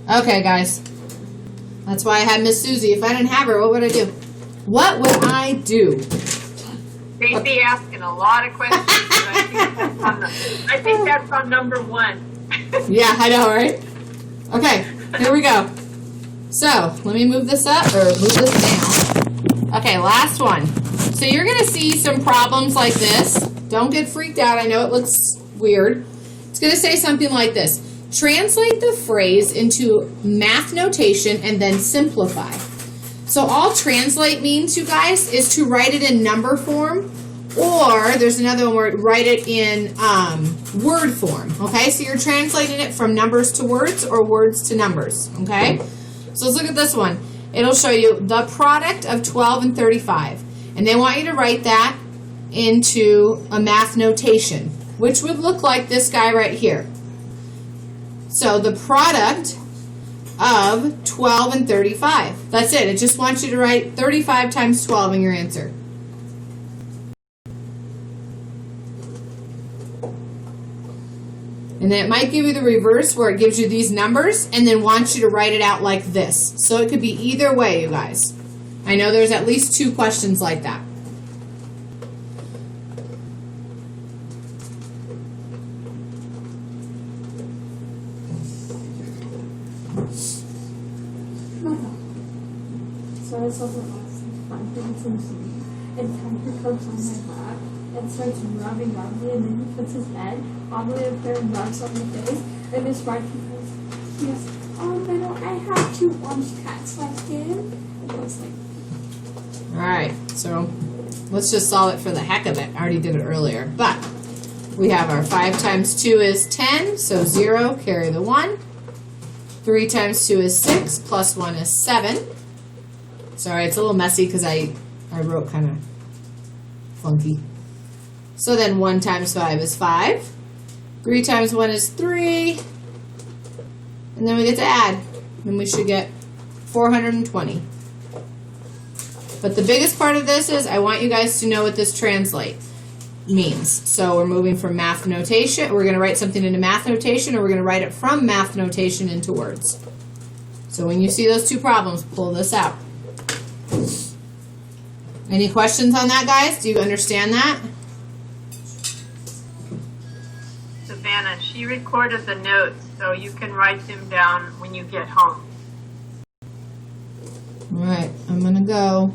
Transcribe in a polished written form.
Okay, guys. That's why I had Miss Susie. If I didn't have her, what would I do? What would I do? They'd be asking a lot of questions. I think that's on number 1. Yeah, I know, right? Okay, here we go. So, let me move this up, or move this down. Okay, last one. So you're going to see some problems like this. Don't get freaked out. I know it looks weird. It's going to say something like this. Translate the phrase into math notation and then simplify. So all translate means, you guys, is to write it in number form, or there's another one where write it in word form. Okay, so you're translating it from numbers to words or words to numbers. Okay, so let's look at this one. It'll show you the product of 12 and 35, and they want you to write that into a math notation, which would look like this guy right here. So the product of 12 and 35. That's it. It just wants you to write 35 times 12 in your answer. And then it might give you the reverse where it gives you these numbers and then wants you to write it out like this. So it could be either way, you guys. I know there's at least 2 questions like that. So I saw the last fun things in TV, and Tiger comes on my lap and starts rubbing on me, and then he puts his head all the way up there and rubs on my face, and Miss Martin goes, oh, but I have 2 orange cats like him. And I was like, Alright, so let's just solve it for the heck of it. I already did it earlier. But we have our 5 times 2 is 10, so 0, carry the 1. 3 times 2 is 6, plus 1 is 7. Sorry, it's a little messy because I wrote kind of funky. So then 1 times 5 is 5. 3 times 1 is 3. And then we get to add. And we should get 420. But the biggest part of this is I want you guys to know what this translate means. So we're moving from math notation. We're going to write something into math notation, or we're going to write it from math notation into words. So when you see those 2 problems, pull this out. Any questions on that, guys? Do you understand that? Savannah, she recorded the notes, so you can write them down when you get home. All right, I'm going to go.